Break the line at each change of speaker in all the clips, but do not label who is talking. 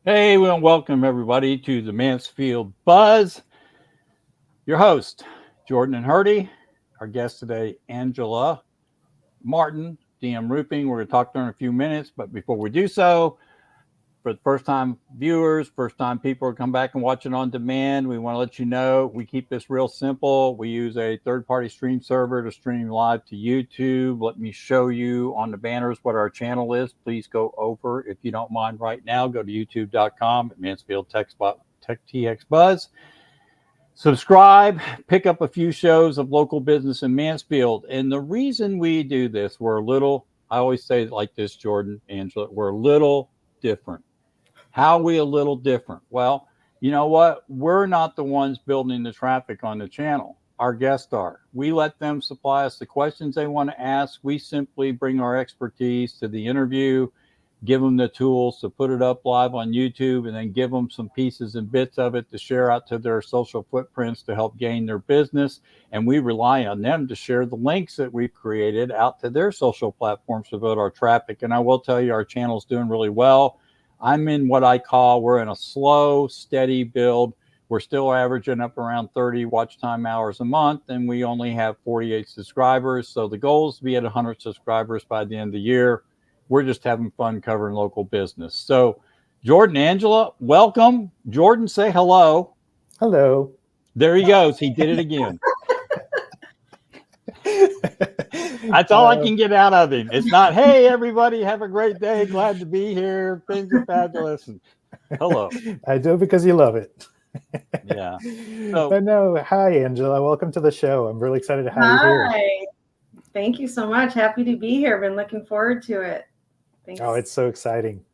Hey, we want to welcome everybody to the Mansfield Buzz. Your host, Jordan and Herdy. Our guest today, Angela Martin, DM Roofing. We're going to talk to her in a few minutes, but before we do so, for the first time viewers, first time people who come back and watch it on demand, we want to let you know we keep this real simple. We use a third party stream server to stream live to YouTube. Let me show you on the banners what our channel is. Please go over, if you don't mind right now, go to youtube.com at Mansfield Tech TX Buzz. Subscribe, pick up a few shows of local business in Mansfield. And the reason we do this, we're a little, I always say it like this, Jordan, Angela, we're a little different. How are we a little different? Well, you know what? We're not the ones building the traffic on the channel. Our guests are. We let them supply us the questions they want to ask. We simply bring our expertise to the interview, give them the tools to put it up live on YouTube, and then give them some pieces and bits of it to share out to their social footprints to help gain their business. And we rely on them to share the links that we've created out to their social platforms to build our traffic. And I will tell you, our channel's doing really well. I'm in what I call, we're in a slow, steady build. We're still averaging up around 30 watch time hours a month, and we only have 48 subscribers. So the goal is to be at 100 subscribers by the end of the year. We're just having fun covering local business. So, Jordan, Angela, welcome. Jordan, say hello.
Hello.
There he goes. He did it again. That's all I can get out of him. It's not, hey, everybody, have a great day. Glad to be here. Things are fabulous. And hello.
I do it because you love it.
Yeah. So,
but no, hi, Angela. Welcome to the show. I'm really excited to have you here.
Hi. Thank you so much. Happy to be here. Been looking forward to it. Thanks.
Oh, it's so exciting.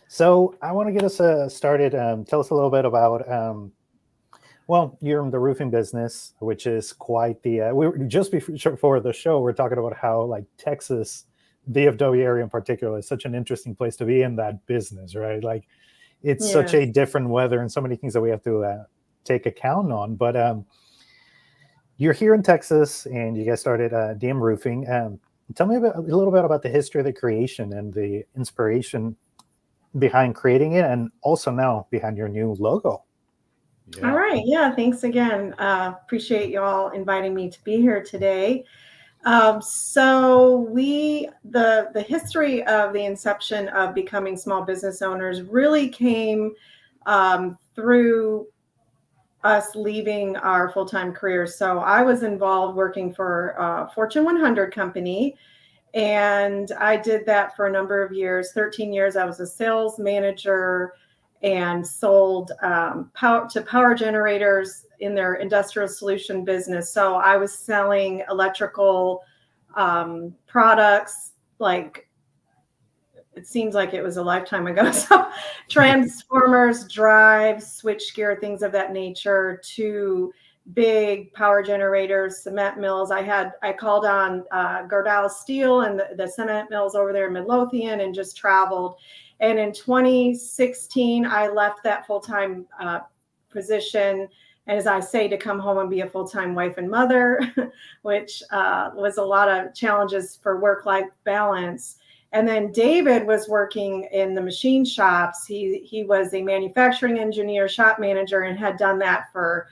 So I want to get us started. Tell us a little bit about, well, you're in the roofing business, which is quite the, we were just before the show, we're talking about how like Texas, DFW area in particular, is such an interesting place to be in that business, right? Like it's such a different weather and so many things that we have to take account on. But you're here in Texas and you guys started DM Roofing. Tell me a little bit about the history of the creation and the inspiration behind creating it, and also now behind your new logo.
Yeah. All right. Yeah. Thanks again. Appreciate you all inviting me to be here today. So the history of the inception of becoming small business owners really came through us leaving our full-time careers. So I was involved working for a Fortune 100 company, and I did that for a number of years, 13 years. I was a sales manager and sold power generators in their industrial solution business. So I was selling electrical products, like it seems like it was a lifetime ago. So transformers, drives, switchgear, things of that nature, to big power generators, cement mills. I called on Gardell Steel and the cement mills over there in Midlothian and just traveled. And in 2016, I left that full-time position, and as I say, to come home and be a full-time wife and mother, which was a lot of challenges for work-life balance. And then David was working in the machine shops. He was a manufacturing engineer, shop manager, and had done that for,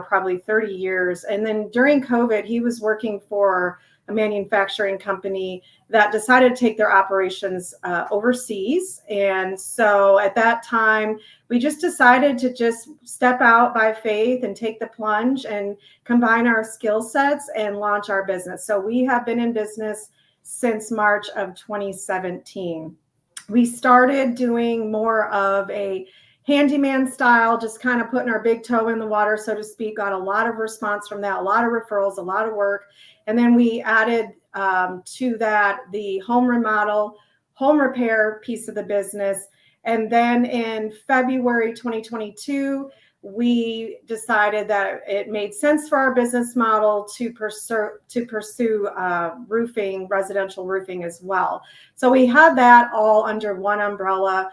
probably 30 years. And then during COVID, he was working for a manufacturing company that decided to take their operations overseas. And so at that time, we just decided to just step out by faith and take the plunge and combine our skill sets and launch our business. So we have been in business since March of 2017. We started doing more of a handyman style, just kind of putting our big toe in the water, so to speak. Got a lot of response from that, a lot of referrals, a lot of work. And then we added to that the home remodel, home repair piece of the business. And then in February 2022, we decided that it made sense for our business model to pursue roofing, residential roofing as well. So we had that all under one umbrella.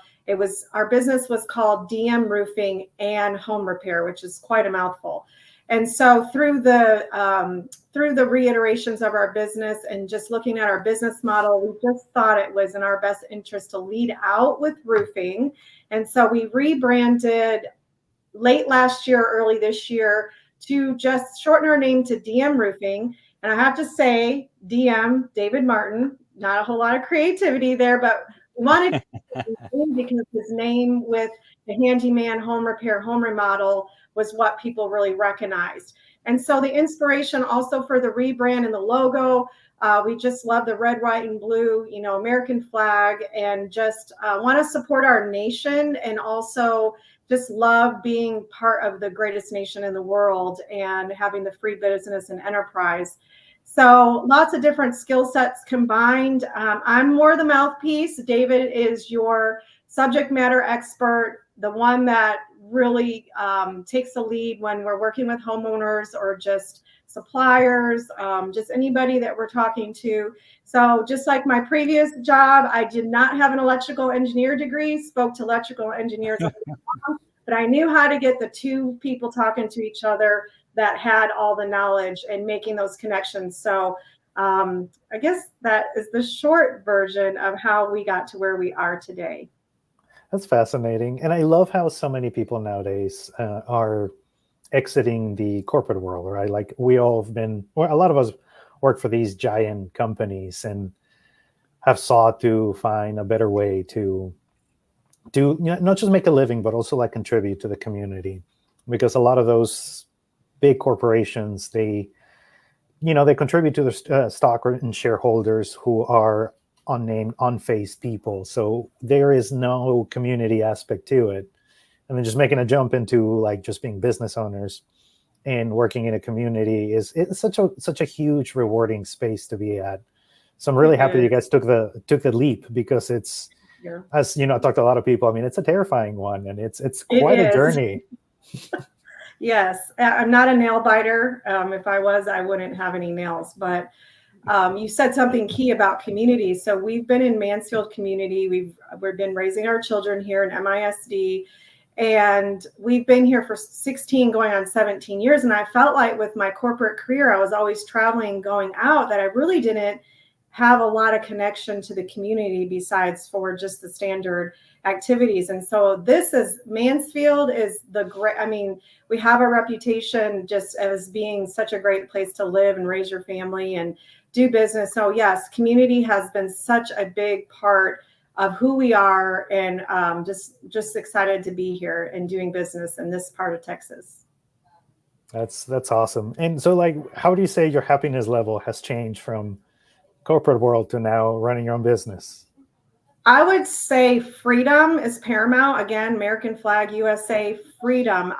Our business was called DM Roofing and Home Repair, which is quite a mouthful. And so through the reiterations of our business and just looking at our business model, we just thought it was in our best interest to lead out with roofing. And so we rebranded late last year, early this year, to just shorten our name to DM Roofing. And I have to say, DM David Martin, not a whole lot of creativity there, but we wanted because his name with the handyman, home repair, home remodel was what people really recognized. And so the inspiration also for the rebrand and the logo, we just love the red, white, and blue, American flag, and just want to support our nation, and also just love being part of the greatest nation in the world and having the free business and enterprise. So lots of different skill sets combined. I'm more the mouthpiece. David is your subject matter expert, the one that really takes the lead when we're working with homeowners or just suppliers, just anybody that we're talking to. So just like my previous job, I did not have an electrical engineer degree, spoke to electrical engineers, but I knew how to get the two people talking to each other that had all the knowledge and making those connections. So I guess that is the short version of how we got to where we are today.
That's fascinating. And I love how so many people nowadays are exiting the corporate world, right? Like we all have been, or a lot of us work for these giant companies and have sought to find a better way to do, not just make a living, but also like contribute to the community. Because a lot of those big corporations, they contribute to the stock and shareholders who are unnamed, unfaced people. So there is no community aspect to it. And then just making a jump into like just being business owners and working in a community it's such a huge rewarding space to be at. So I'm really happy you guys took the leap, because it's, as I talked to a lot of people. I mean, it's a terrifying one, and it's quite a journey.
Yes, I'm not a nail biter. If I was, I wouldn't have any nails. But you said something key about community. So we've been in Mansfield community. We've been raising our children here in MISD, and we've been here for 16, going on 17 years. And I felt like with my corporate career, I was always traveling, going out, that I really didn't have a lot of connection to the community besides for just the standard activities. And so Mansfield is we have a reputation just as being such a great place to live and raise your family and do business. So yes, community has been such a big part of who we are, and just excited to be here and doing business in this part of Texas.
That's awesome. And so, like, how do you say your happiness level has changed from corporate world to now running your own business?
I would say freedom is paramount. Again, American flag, USA, freedom.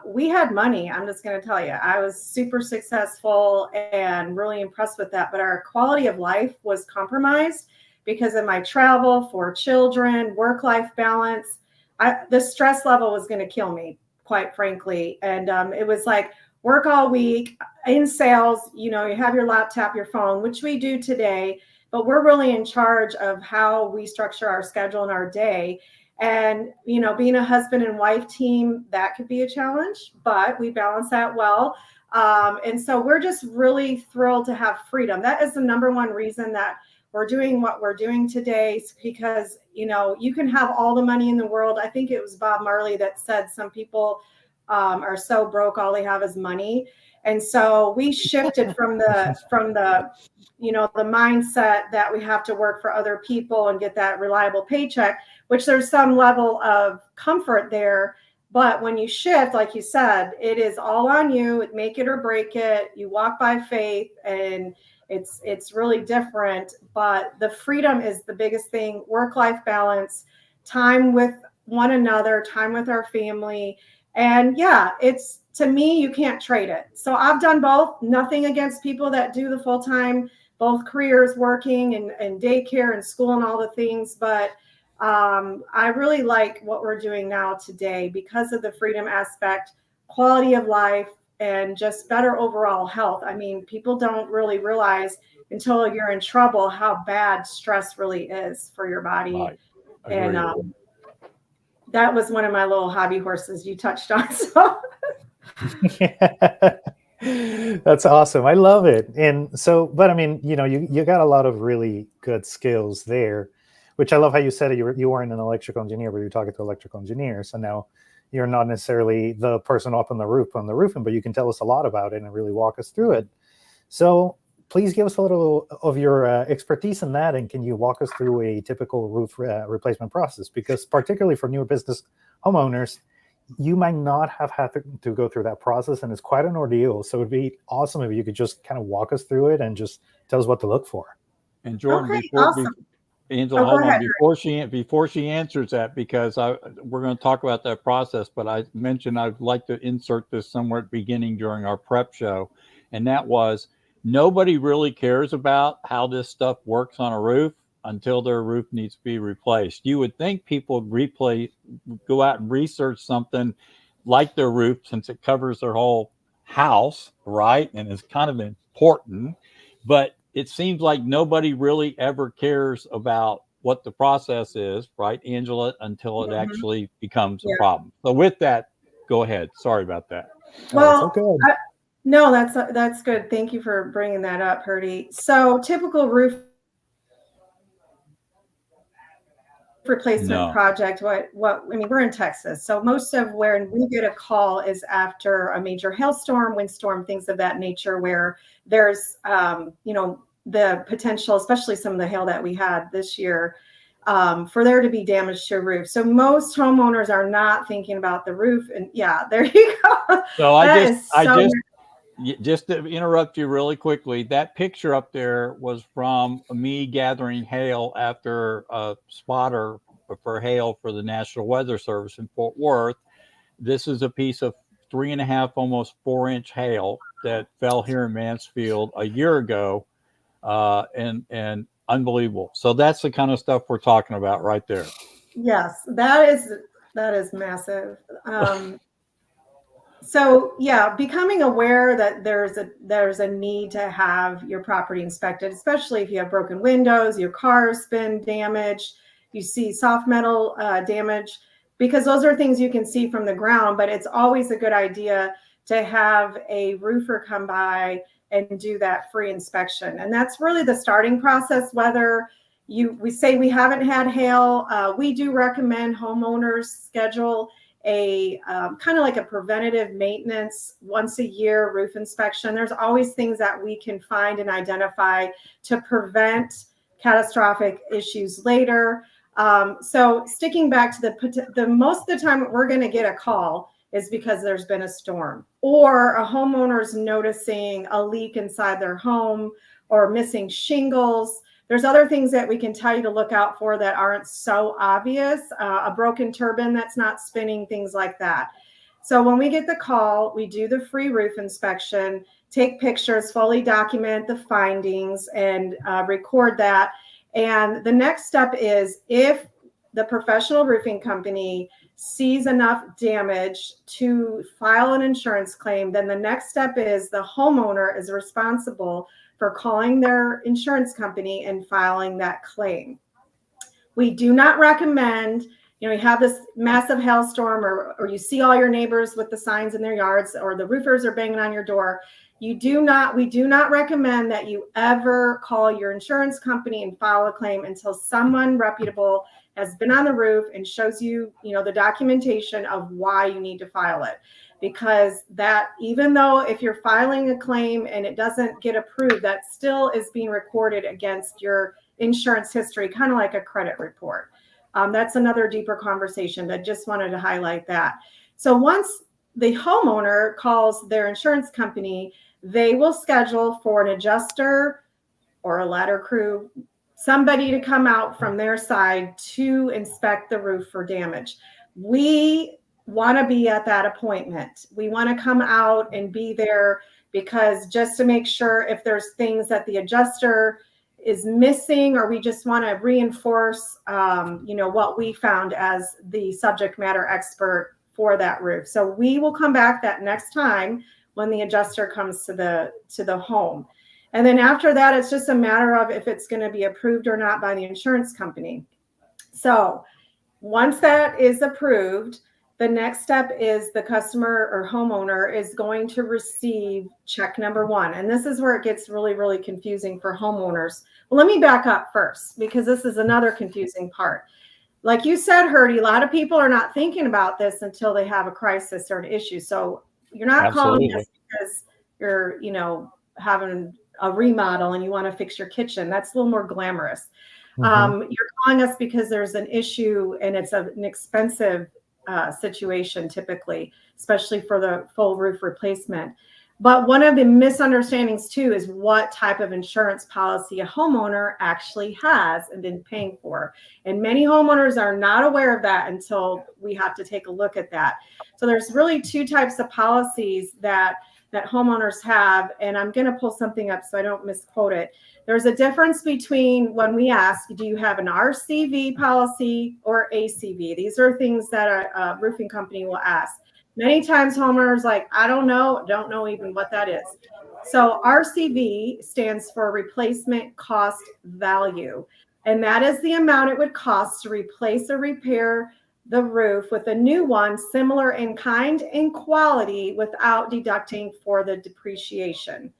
We had money. I'm just going to tell you, I was super successful and really impressed with that. But our quality of life was compromised because of my travel, for children, work-life balance. The stress level was going to kill me, quite frankly. And it was like work all week in sales. You have your laptop, your phone, which we do today. But we're really in charge of how we structure our schedule and our day. And, being a husband and wife team, that could be a challenge, but we balance that well. And so we're just really thrilled to have freedom. That is the number one reason that we're doing what we're doing today, because, you can have all the money in the world. I think it was Bob Marley that said some people are so broke, all they have is money. And so we shifted from the mindset that we have to work for other people and get that reliable paycheck, which there's some level of comfort there. But when you shift, like you said, it is all on you. Make it or break it. You walk by faith, and it's really different. But the freedom is the biggest thing. Work-life balance, time with one another, time with our family. And yeah, to me, you can't trade it. So I've done both. Nothing against people that do the full-time, both careers, working and daycare and school and all the things. But I really like what we're doing now today because of the freedom aspect, quality of life, and just better overall health. I mean, people don't really realize until you're in trouble how bad stress really is for your body.
Right.
And that was one of my little hobby horses you touched on. So
That's awesome. I love it. And so, but I mean, you got a lot of really good skills there, which I love how you said it. You weren't an electrical engineer, but you're talking to electrical engineers. So now you're not necessarily the person up on the roofing, but you can tell us a lot about it and really walk us through it. So please give us a little of your expertise in that. And can you walk us through a typical roof replacement process? Because particularly for newer business homeowners, you might not have had to go through that process, and it's quite an ordeal. So it'd be awesome if you could just kind of walk us through it and just tell us what to look for.
And Jordan,
Okay, awesome.
Angela,
Oh,
hold
go
on
ahead.
before she answers that, because we're going to talk about that process. But I mentioned I'd like to insert this somewhere at the beginning during our prep show, and that was nobody really cares about how this stuff works on a roof until their roof needs to be replaced. You would think people go out and research something like their roof, since it covers their whole house, right? And it's kind of important, but it seems like nobody really ever cares about what the process is, right, Angela, until it actually becomes a problem. So with that, go ahead. Sorry about that.
Well,
good.
no, that's good. Thank you for bringing that up, Purdy. So typical roof replacement project, what I mean, we're in Texas, so most of where we get a call is after a major hailstorm, windstorm, things of that nature, where there's the potential, especially some of the hail that we had this year, for there to be damage to a roof. So most homeowners are not thinking about the roof, and yeah, there you go.
So just to interrupt you really quickly, that picture up there was from me gathering hail after a spotter for hail for the National Weather Service in Fort Worth. This is a piece of 3.5, almost 4-inch hail that fell here in Mansfield a year ago, and unbelievable. So that's the kind of stuff we're talking about right there.
Yes, that is massive. So yeah, becoming aware that there's a need to have your property inspected, especially if you have broken windows, your car's been damaged, you see soft metal damage, because those are things you can see from the ground. But it's always a good idea to have a roofer come by and do that free inspection, and that's really the starting process. Whether we say we haven't had hail, we do recommend homeowners schedule a kind of like a preventative maintenance once a year roof inspection. There's always things that we can find and identify to prevent catastrophic issues later. So sticking back to the most of the time we're going to get a call is because there's been a storm, or a homeowner's noticing a leak inside their home or missing shingles. There's other things that we can tell you to look out for that aren't so obvious, a broken turbine that's not spinning, things like that. So when we get the call, we do the free roof inspection, take pictures, fully document the findings, and record that. And the next step is, if the professional roofing company sees enough damage to file an insurance claim, then the next step is the homeowner is responsible for calling their insurance company and filing that claim. We do not recommend, you have this massive hailstorm, or you see all your neighbors with the signs in their yards, or the roofers are banging on your door. We do not recommend that you ever call your insurance company and file a claim until someone reputable has been on the roof and shows you, the documentation of why you need to file it. Because that, even though if you're filing a claim and it doesn't get approved, that still is being recorded against your insurance history, kind of like a credit report. That's another deeper conversation, but just wanted to highlight that. So once the homeowner calls their insurance company, they will schedule for an adjuster or a ladder crew, somebody to come out from their side to inspect the roof for damage. We want to be at that appointment. We want to come out and be there, because just to make sure if there's things that the adjuster is missing, or we just want to reinforce, what we found as the subject matter expert for that roof. So we will come back that next time when the adjuster comes to the home. And then after that, it's just a matter of if it's going to be approved or not by the insurance company. So once that is approved, the next step is the customer or homeowner is going to receive check number 1. And this is where it gets really, really confusing for homeowners. Well, let me back up first, because this is another confusing part. Like you said, Herdy, a lot of people are not thinking about this until they have a crisis or an issue. So you're not calling us because you're, having a remodel and you want to fix your kitchen. That's a little more glamorous. You're calling us because there's an issue and it's an expensive situation typically, especially for the full roof replacement. But one of the misunderstandings too is what type of insurance policy a homeowner actually has and been paying for. And many homeowners are not aware of that until we have to take a look at that. So there's really 2 types of policies that homeowners have. And I'm going to pull something up so I don't misquote it. There's a difference between when we ask, do you have an RCV policy or ACV? These are things that a roofing company will ask. Many times homeowners like, I don't know even what that is. So RCV stands for replacement cost value. And that is the amount it would cost to replace or repair the roof with a new one, similar in kind and quality, without deducting for the depreciation.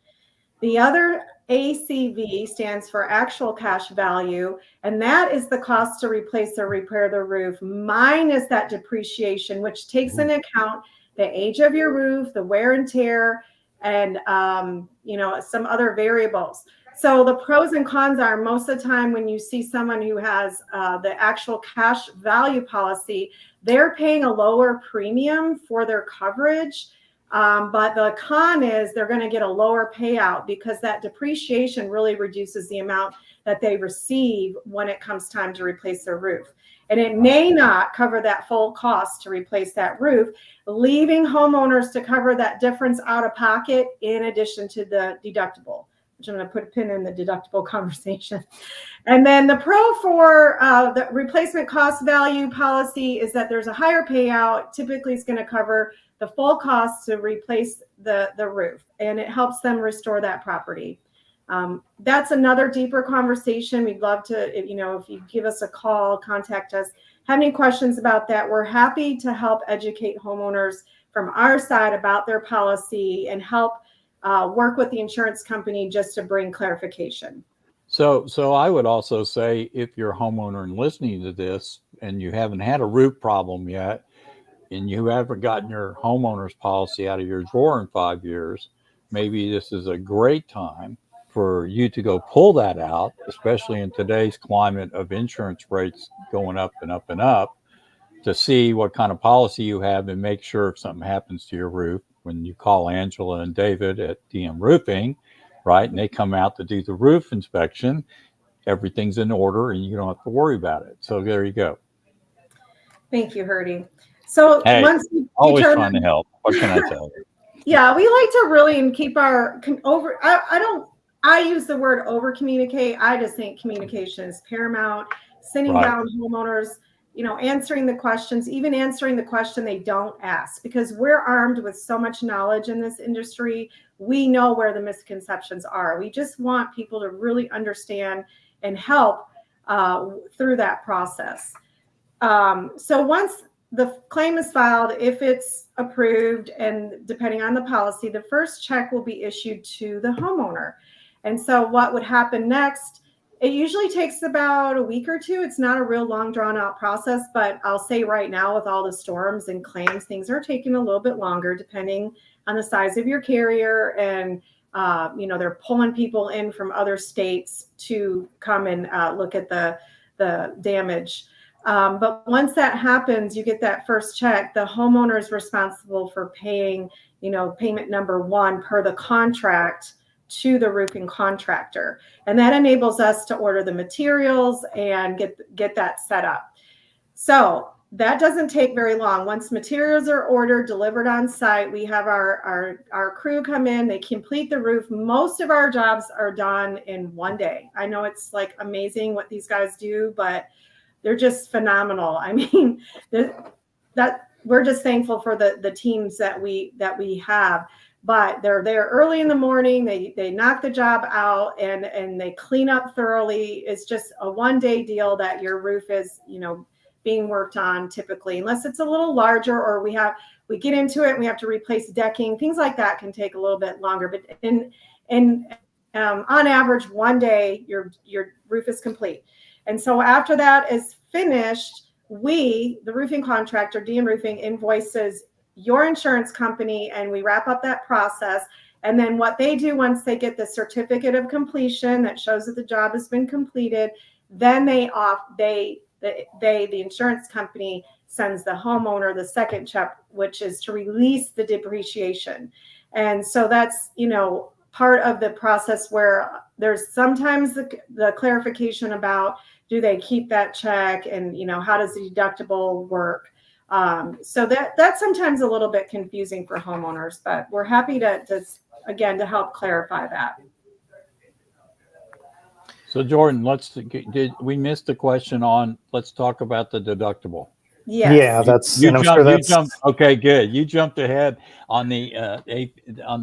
The other ACV stands for actual cash value, and that is the cost to replace or repair the roof minus that depreciation, which takes into account the age of your roof, the wear and tear, and some other variables. So the pros and cons are, most of the time when you see someone who has the actual cash value policy, they're paying a lower premium for their coverage. But the con is they're going to get a lower payout because that depreciation really reduces the amount that they receive when it comes time to replace their roof. And it may not cover that full cost to replace that roof, leaving homeowners to cover that difference out of pocket in addition to the deductible, which I'm going to put a pin in the deductible conversation. And then the pro for the replacement cost value policy is that there's a higher payout. Typically, it's going to cover the full cost to replace the roof, and it helps them restore that property. That's another deeper conversation. We'd love to, if you give us a call, contact us, have any questions about that. We're happy to help educate homeowners from our side about their policy and help work with the insurance company just to bring clarification.
So I would also say, if you're a homeowner and listening to this and you haven't had a roof problem yet, and you haven't gotten your homeowner's policy out of your drawer in 5 years, maybe this is a great time for you to go pull that out, especially in today's climate of insurance rates going up and up and up, to see what kind of policy you have and make sure if something happens to your roof, when you call Angela and David at DM Roofing, right, and they come out to do the roof inspection, everything's in order and you don't have to worry about it. So there you go.
Thank you, Herdy. So
hey,
once you
always trying to help. What can I tell you?
Yeah, we like to really keep our I use the word over communicate. I just think communication is paramount. Sitting down homeowners, answering the questions, even answering the question they don't ask, because we're armed with so much knowledge in this industry. We know where the misconceptions are. We just want people to really understand and help through that process. So once the claim is filed, if it's approved, and depending on the policy, the first check will be issued to the homeowner. And so what would happen next, it usually takes about a week or two. It's not a real long drawn out process, but I'll say right now, with all the storms and claims, things are taking a little bit longer depending on the size of your carrier. And, they're pulling people in from other states to come and look at the damage. But once that happens, you get that first check, the homeowner is responsible for paying, payment number 1 per the contract to the roofing contractor. And that enables us to order the materials and get that set up. So that doesn't take very long. Once materials are ordered, delivered on site, we have our crew come in, they complete the roof. Most of our jobs are done in one day. I know it's like amazing what these guys do, but they're just phenomenal. I mean, that we're just thankful for the teams that we have. But they're there early in the morning. They knock the job out and they clean up thoroughly. It's just a one-day deal that your roof is, being worked on typically, unless it's a little larger or we get into it and we have to replace decking. Things like that can take a little bit longer. But on average, one day your roof is complete. And so after that is finished, the roofing contractor, DM Roofing, invoices your insurance company, and we wrap up that process. And then what they do once they get the certificate of completion that shows that the job has been completed, then the insurance company sends the homeowner the second check, which is to release the depreciation. And so that's, part of the process where there's sometimes the clarification about, do they keep that check, and how does the deductible work? So that's sometimes a little bit confusing for homeowners, but we're happy to help clarify that.
So Jordan, did we miss the question on, let's talk about the deductible.
Yes.
Yeah,
you jumped. Okay, good. You jumped ahead on the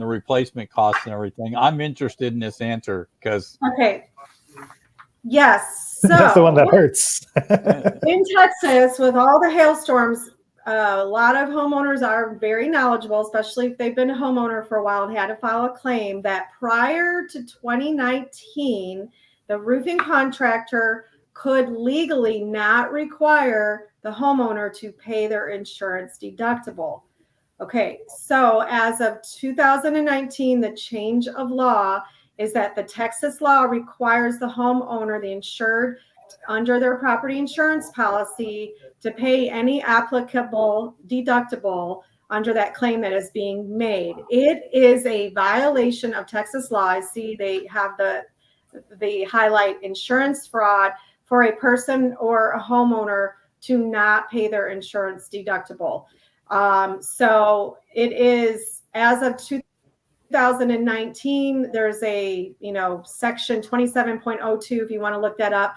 replacement costs and everything. I'm interested in this answer because.
Okay. Yes. So
that's the one that hurts.
In Texas, with all the hailstorms, a lot of homeowners are very knowledgeable, especially if they've been a homeowner for a while and had to file a claim, that prior to 2019, the roofing contractor could legally not require the homeowner to pay their insurance deductible. Okay, so as of 2019, the change of law is that the Texas law requires the homeowner, the insured, under their property insurance policy, to pay any applicable deductible under that claim that is being made. It is a violation of Texas law. I see they have the highlight insurance fraud for a person or a homeowner to not pay their insurance deductible. So it is, as of 2019, there's a, section 27.02, if you want to look that up,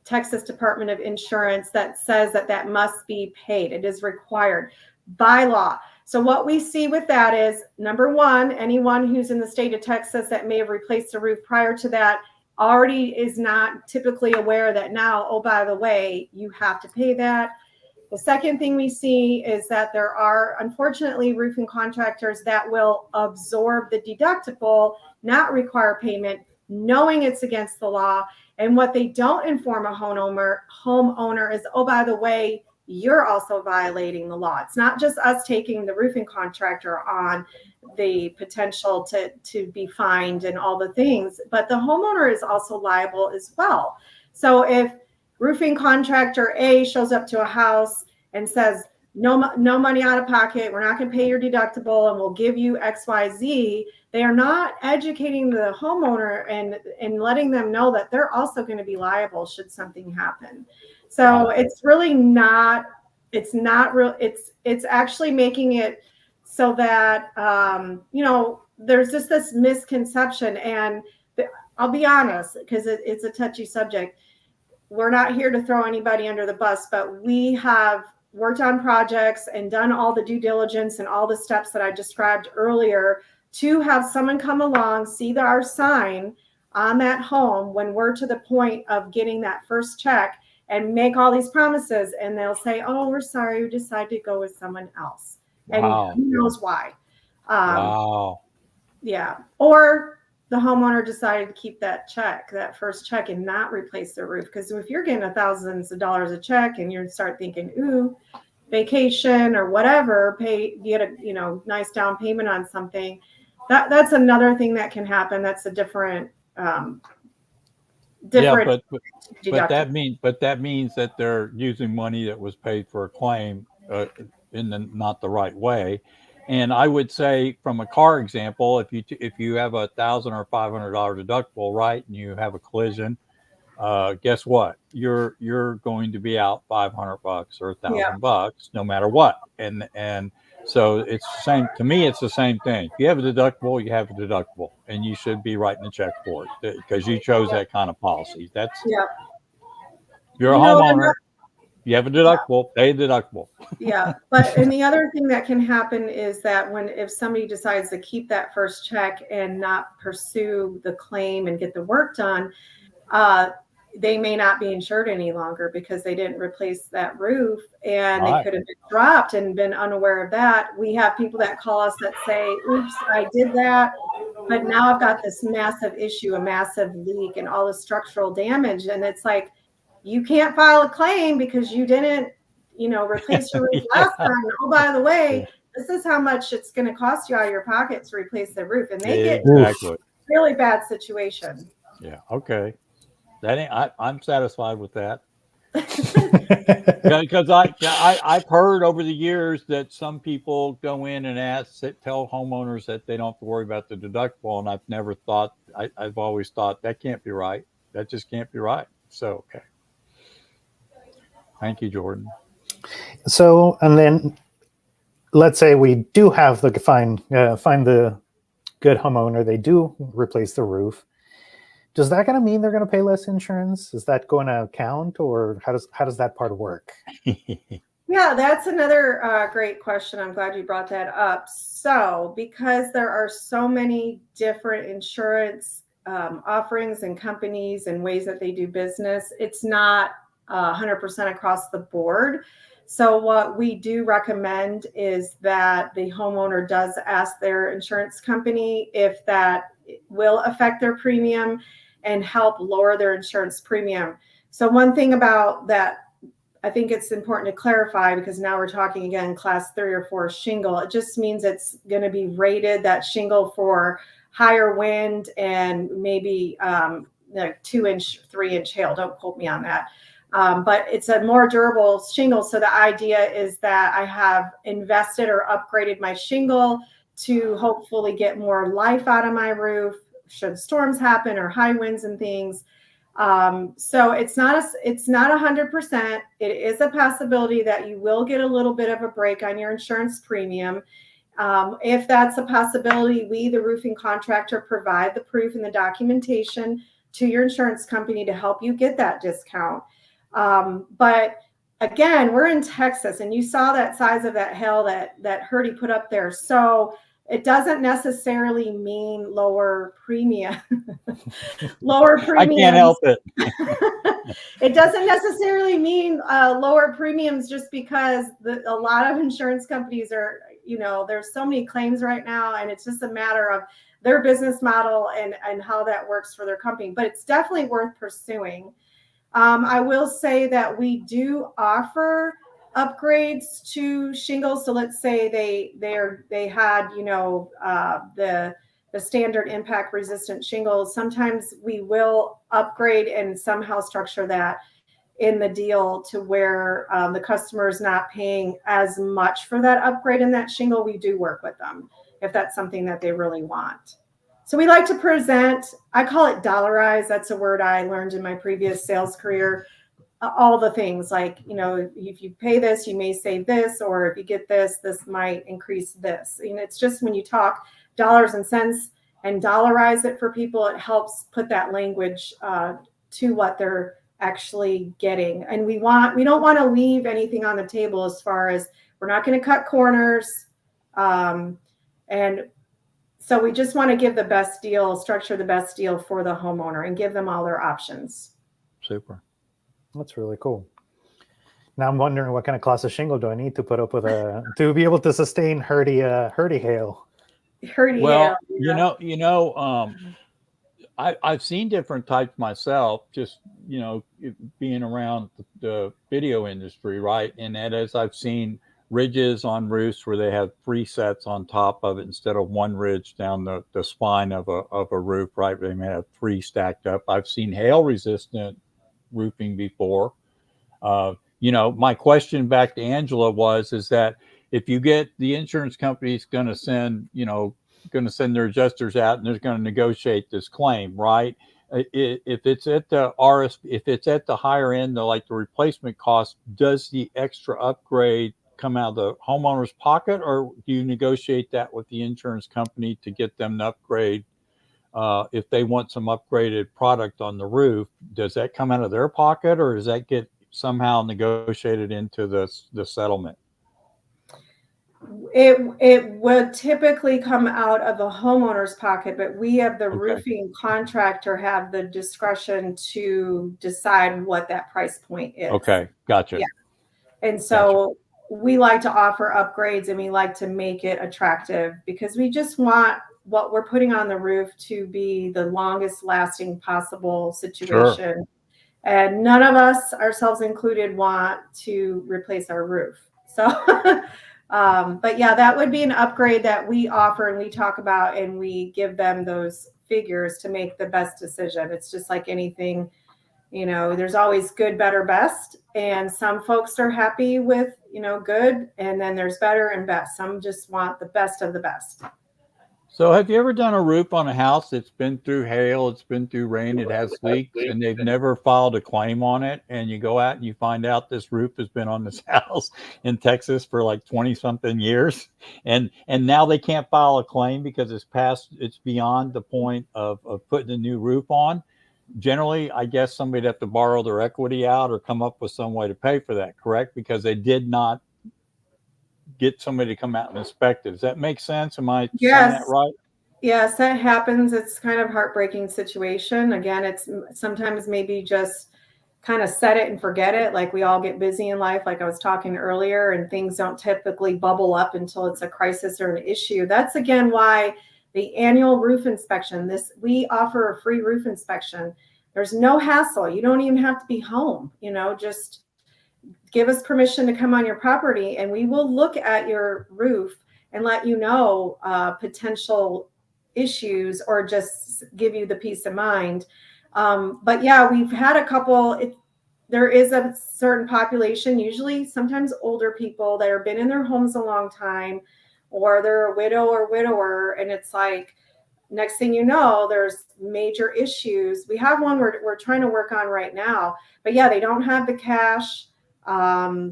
Texas Department of Insurance, that says that must be paid. It is required by law. So what we see with that is, number one, anyone who's in the state of Texas that may have replaced the roof prior to that already is not typically aware that now, oh, by the way, you have to pay that. The second thing we see is that there are, unfortunately, roofing contractors that will absorb the deductible, not require payment, knowing it's against the law. And what they don't inform a homeowner is, oh, by the way, you're also violating the law. It's not just us taking the roofing contractor on the potential to be fined and all the things, but the homeowner is also liable as well. So if roofing contractor A shows up to a house and says, no money out of pocket, we're not going to pay your deductible, and we'll give you XYZ, they are not educating the homeowner and letting them know that they're also going to be liable should something happen. So it's really not, it's actually making it so that, there's just this misconception. And I'll be honest, because it's a touchy subject. We're not here to throw anybody under the bus, but we have worked on projects and done all the due diligence and all the steps that I described earlier to have someone come along, see our sign on that home when we're to the point of getting that first check, and make all these promises, and they'll say, oh, we're sorry, we decided to go with someone else.
Wow.
And who knows why.
Wow.
Yeah. Or the homeowner decided to keep that first check, and not replace their roof. Because if you're getting thousands of dollars a check and you start thinking, ooh, vacation or whatever, get a nice down payment on something, that's another thing that can happen. That's a different
but that means that they're using money that was paid for a claim in not the right way. And I would say, from a car example, if you have $1,000 or $500 deductible, right, and you have a collision, guess what? You're going to be out $500 or $1,000 no matter what. And so it's the same. To me, it's the same thing. If you have a deductible, you have a deductible, and you should be writing a check for it because you chose that kind of policy. You're a homeowner. You have a deductible, pay a deductible.
Yeah. And the other thing that can happen is that if somebody decides to keep that first check and not pursue the claim and get the work done, they may not be insured any longer because they didn't replace that roof, and
Right.
they could have been dropped and been unaware of that. We have people that call us that say, oops, I did that, but now I've got this massive issue, a massive leak and all the structural damage. And it's like, you can't file a claim because you didn't, replace your roof last time. Oh, by the way, this is how much it's going to cost you out of your pocket to replace the roof. And they get
Exactly.
really bad situation.
Yeah. Okay. That ain't. I'm satisfied with that. Because I've heard over the years that some people go in and tell homeowners that they don't have to worry about the deductible, and I've never thought. I've always thought that can't be right. That just can't be right. So okay. Thank you, Jordan.
So, and then let's say we do have find the good homeowner. They do replace the roof. Does that going to mean they're going to pay less insurance? Is that going to count, or how does that part work?
Yeah, that's another great question. I'm glad you brought that up. So, because there are so many different insurance offerings and companies and ways that they do business, it's not 100% across the board. So what we do recommend is that the homeowner does ask their insurance company if that will affect their premium and help lower their insurance premium. So one thing about that, I think it's important to clarify, because now we're talking again, class 3 or 4 shingle. It just means it's going to be rated, that shingle, for higher wind and maybe like 2-inch, 3-inch hail. Don't quote me on that. But it's a more durable shingle. So the idea is that I have invested or upgraded my shingle to hopefully get more life out of my roof should storms happen or high winds and things. So it's not 100%. It is a possibility that you will get a little bit of a break on your insurance premium. If that's a possibility, we, the roofing contractor, provide the proof and the documentation to your insurance company to help you get that discount. But again, we're in Texas, and you saw that size of that hail that Herdy put up there. So it doesn't necessarily mean lower premium. Lower premiums.
I can't help it.
It doesn't necessarily mean lower premiums just because a lot of insurance companies are, there's so many claims right now, and it's just a matter of their business model and how that works for their company. But it's definitely worth pursuing. I will say that we do offer upgrades to shingles. So let's say they had, the standard impact resistant shingles. Sometimes we will upgrade and somehow structure that in the deal to where the customer is not paying as much for that upgrade in that shingle. We do work with them if that's something that they really want. So we like to present, I call it dollarize. That's a word I learned in my previous sales career. All the things like, if you pay this, you may save this, or if you get this, this might increase this. It's just when you talk dollars and cents and dollarize it for people, it helps put that language to what they're actually getting. And we don't want to leave anything on the table as far as we're not going to cut corners. And so we just want to give the best deal, structure the best deal for the homeowner and give them all their options.
Super.
That's really cool. Now I'm wondering what kind of class of shingle do I need to put up with to be able to sustain Herdy hail?
Herdy hail.
Yeah. I've seen different types myself, just, being around the video industry, right? And as I've seen ridges on roofs where they have 3 sets on top of it instead of 1 ridge down the spine of a roof, right? They may have 3 stacked up. I've seen hail resistant roofing before. My question back to Angela is that if you get the insurance company's going to send their adjusters out and they're going to negotiate this claim, right? If it's at the higher end, like the replacement cost, does the extra upgrade come out of the homeowner's pocket, or do you negotiate that with the insurance company to get them to upgrade? If they want some upgraded product on the roof, does that come out of their pocket, or does that get somehow negotiated into the settlement?
It would typically come out of the homeowner's pocket, but we have the
Okay.
roofing contractor have the discretion to decide what that price point is.
Okay. Gotcha.
Yeah. And so we like to offer upgrades and we like to make it attractive because we just want what we're putting on the roof to be the longest lasting possible situation.
Sure.
And none of us, ourselves included, want to replace our roof. So, but yeah, that would be an upgrade that we offer and we talk about and we give them those figures to make the best decision. It's just like anything, you know, there's always good, better, best. And some folks are happy with, you know, good. And then there's better and best. Some just want the best of the best.
So have you ever done a roof on a house that's been through hail, it's been through rain, it has leaks, and they've never filed a claim on it, and you go out and you find out this roof has been on this house in Texas for like 20 something years, and now they can't file a claim because it's beyond the point of putting a new roof on? Generally, I guess somebody'd have to borrow their equity out or come up with some way to pay for that, correct? Because they did not get somebody to come out and inspect it. Does that make sense? Am I saying that right?
Yes, that happens. It's kind of heartbreaking situation. Again, it's sometimes maybe just kind of set it and forget it. Like we all get busy in life, like I was talking earlier, and things don't typically bubble up until it's a crisis or an issue. That's again why the annual roof inspection, we offer a free roof inspection. There's no hassle. You don't even have to be home, you know, just give us permission to come on your property and we will look at your roof and let you know potential issues or just give you the peace of mind. But yeah, we've had a couple, there is a certain population, usually sometimes older people that have been in their homes a long time, or they're a widow or widower. And it's like, next thing you know, there's major issues. We have one we're trying to work on right now, but yeah, they don't have the cash.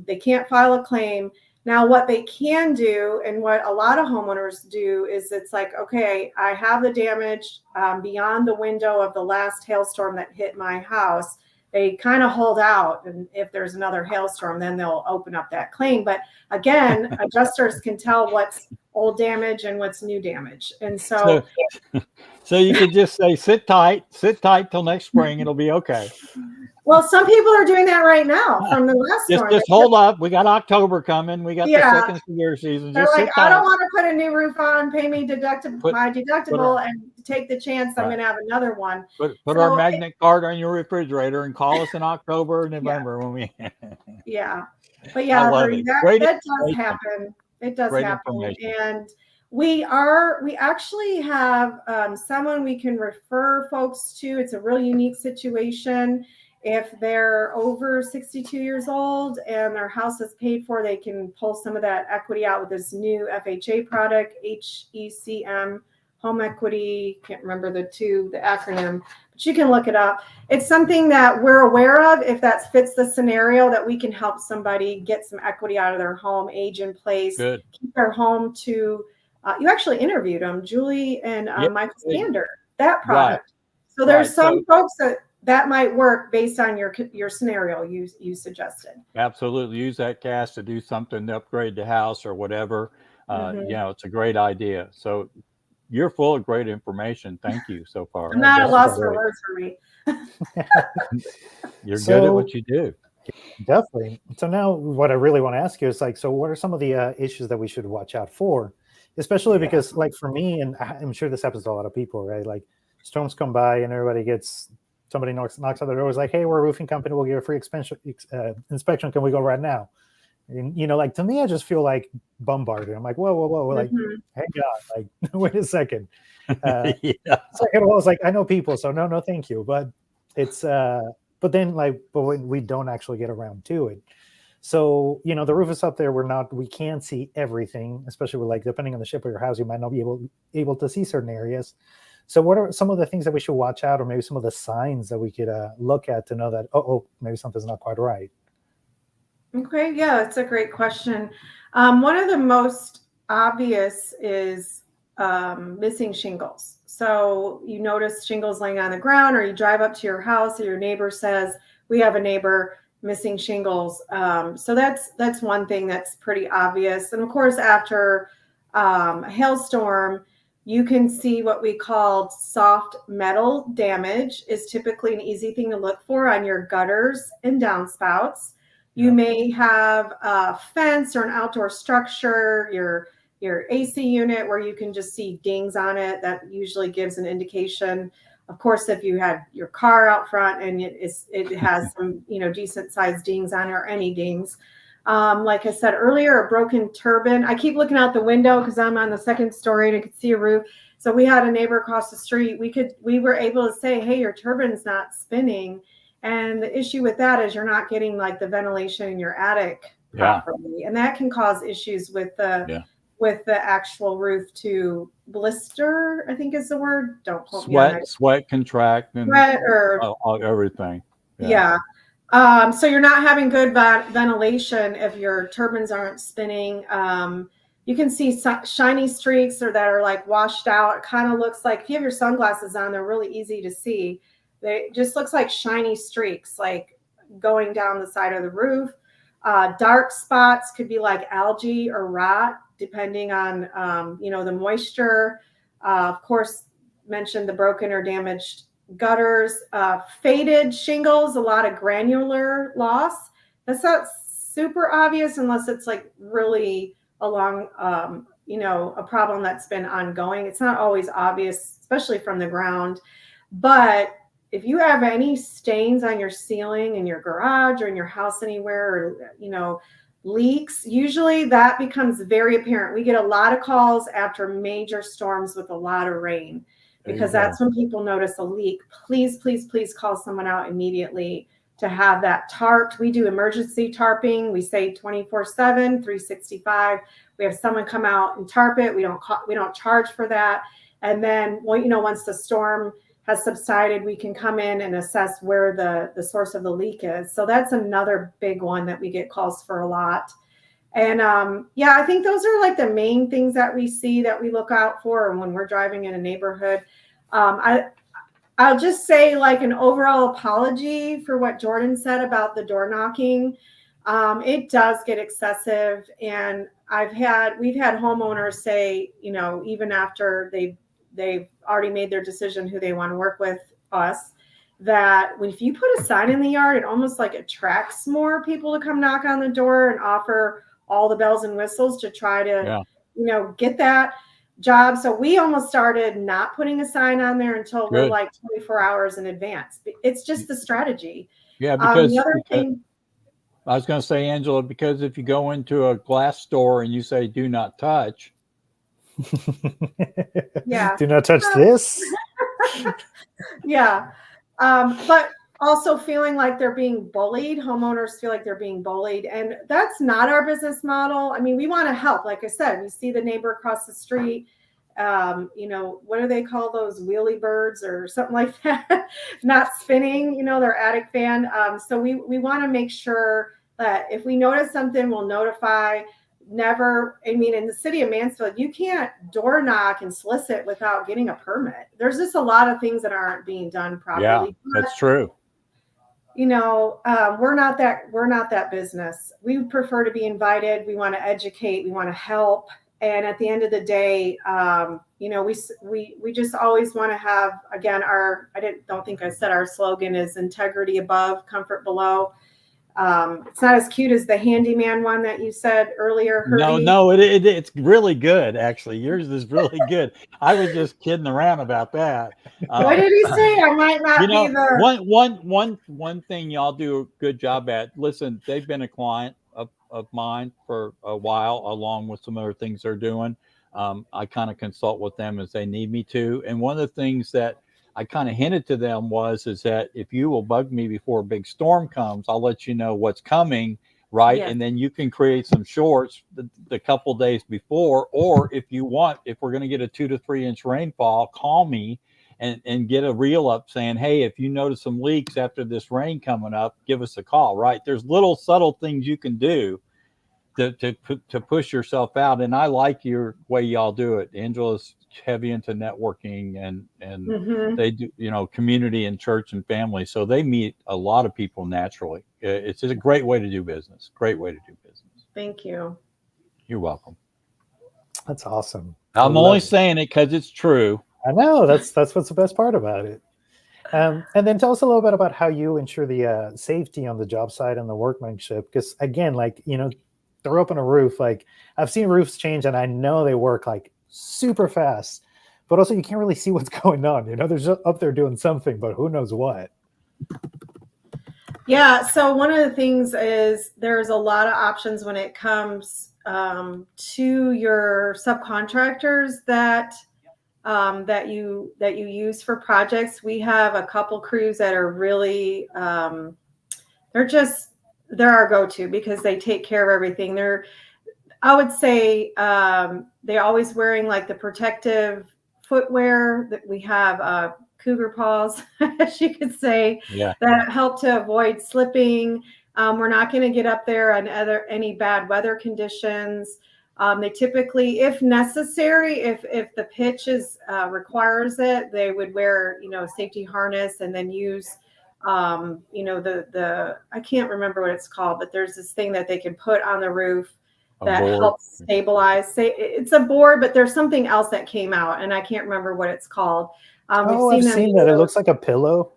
They can't file a claim. Now, what they can do and what a lot of homeowners do is it's like, okay, I have the damage beyond the window of the last hailstorm that hit my house. They kind of hold out. And if there's another hailstorm, then they'll open up that claim. But again, adjusters can tell what's old damage and what's new damage. And so
you could just say, sit tight till next spring. It'll be okay.
Well, some people are doing that right now from the last storm.
Just hold up. We got October coming. We got the second severe season.
They're
just
like, I don't want to put a new roof on, pay me my deductible and take the chance I'm going to have another one.
Put our magnet card on your refrigerator and call us in October or November when we.
Yeah. But yeah, that does happen. It does happen. And we actually have someone we can refer folks to. It's a really unique situation. If they're over 62 years old and their house is paid for, they can pull some of that equity out with this new FHA product, HECM, Home Equity. Can't remember the acronym, but you can look it up. It's something that we're aware of. If that fits the scenario, that we can help somebody get some equity out of their home, age in place, keep their home to. You actually interviewed them, Julie and Michael Sander, that product. Right. So there's some folks that might work based on your scenario you suggested.
Absolutely. Use that cash to do something to upgrade the house or whatever. You know, it's a great idea. So you're full of great information. Thank you so far.
I'm not a loss for words for me.
You're good at what you do.
Definitely. So now what I really want to ask you is like, so what are some of the issues that we should watch out for? Especially because like for me, and I'm sure this happens to a lot of people, right? Like storms come by and somebody knocks on the door, is like, hey, we're a roofing company. We'll give a free inspection. Can we go right now? And, you know, like to me, I just feel like bombarded. I'm like, whoa. Like, hang on, like, wait a second. So I was like, I know people, so no, thank you. But it's, but when we don't actually get around to it. So, you know, the roof is up there. We can't see everything, especially with like, depending on the shape of your house, you might not be able to see certain areas. So what are some of the things that we should watch out, or maybe some of the signs that we could look at to know that, maybe something's not quite right?
Okay, yeah, that's a great question. One of the most obvious is missing shingles. So you notice shingles laying on the ground, or you drive up to your house, or your neighbor says, we have a neighbor, missing shingles. So that's one thing that's pretty obvious. And of course, after a hailstorm, you can see what we call soft metal damage is typically an easy thing to look for on your gutters and downspouts. You may have a fence or an outdoor structure, your AC unit where you can just see dings on it. That usually gives an indication. Of course, if you had your car out front and it has some, decent sized dings on it or any dings. Like I said earlier, a broken turbine. I keep looking out the window because I'm on the second story and I could see a roof. So we had a neighbor across the street. We were able to say, hey, your turbine's not spinning. And the issue with that is you're not getting like the ventilation in your attic properly. And that can cause issues with the actual roof to blister, I think is the word. Don't quote me on it.
Sweat contract and
sweat or
everything.
Yeah. So you're not having good ventilation if your turbines aren't spinning. You can see shiny streaks that are like washed out. It kind of looks like if you have your sunglasses on, they're really easy to see. They just looks like shiny streaks, like going down the side of the roof. Dark spots could be like algae or rot, depending on, the moisture. Of course, mentioned the broken or damaged gutters, faded shingles, a lot of granular loss. That's not super obvious unless it's like really along, a problem that's been ongoing. It's not always obvious, especially from the ground. But if you have any stains on your ceiling in your garage or in your house anywhere, or, leaks, usually that becomes very apparent. We get a lot of calls after major storms with a lot of rain, because that's when people notice a leak. Please, please, please call someone out immediately to have that tarped. We do emergency tarping. We say 24/7, 365. We have someone come out and tarp it. We don't charge for that. And then, once the storm has subsided, we can come in and assess where the source of the leak is. So that's another big one that we get calls for a lot. And I think those are like the main things that we see that we look out for when we're driving in a neighborhood. I'll just say like an overall apology for what Jordan said about the door knocking. It does get excessive. And we've had homeowners say, even after they've already made their decision who they want to work with us, that if you put a sign in the yard, it almost like attracts more people to come knock on the door and offer all the bells and whistles to try to, get that job. So we almost started not putting a sign on there until we're like 24 hours in advance. It's just the strategy.
Yeah, because
the other thing,
I was going to say, Angela, because if you go into a glass store and you say, do not touch.
Do not touch this.
But also feeling like they're being bullied. Homeowners feel like they're being bullied. And that's not our business model. I mean, we want to help. Like I said, we see the neighbor across the street. What do they call those wheelie birds or something like that? Not spinning, their attic fan. So we want to make sure that if we notice something, we'll notify. In the city of Mansfield, you can't door knock and solicit without getting a permit. There's just a lot of things that aren't being done properly.
Yeah, that's true.
We're not that business. We prefer to be invited. We want to educate. We want to help. And at the end of the day, we just always want to have, again, don't think I said our slogan is integrity above, comfort below. It's not as cute as the handyman one that you said earlier. Herbie.
No, it's really good. Actually, yours is really good. I was just kidding around about that.
What did he say? I might not be the
one thing y'all do a good job at. Listen, they've been a client of mine for a while, along with some other things they're doing. I kind of consult with them as they need me to. And one of the things that I kind of hinted to them is that if you will bug me before a big storm comes, I'll let you know what's coming, right? Yes. And then you can create some shorts the couple days before, or if you want, if we're going to get a 2 to 3 inch rainfall, call me and get a reel up saying, hey, if you notice some leaks after this rain coming up, give us a call, right? There's little subtle things you can do to push yourself out. And I like your way y'all do it. Angela's heavy into networking and
Mhm.
they do, community and church and family. So they meet a lot of people naturally. It's a great way to do business. Great way to do business.
Thank you.
You're welcome.
That's awesome.
I'm only saying it because it's true.
I know that's what's the best part about it. And then tell us a little bit about how you ensure the safety on the job site and the workmanship. Because again, they're up on a roof. Like I've seen roofs change, and I know they work like super fast, but also you can't really see what's going on. They're just up there doing something, but who knows what.
Yeah. So one of the things is there's a lot of options when it comes to your subcontractors that you use for projects. We have a couple crews that are really they're our go-to because they take care of everything. I would say they're always wearing like the protective footwear that we have. Cougar paws, as you could say, that help to avoid slipping. We're not going to get up there on any bad weather conditions. They typically, if necessary, if the pitch requires it, they would wear, a safety harness and then use, the I can't remember what it's called, but there's this thing that they can put on the roof that helps stabilize. It's a board, but there's something else that came out, and I can't remember what it's called.
I've seen that. It looks like a pillow.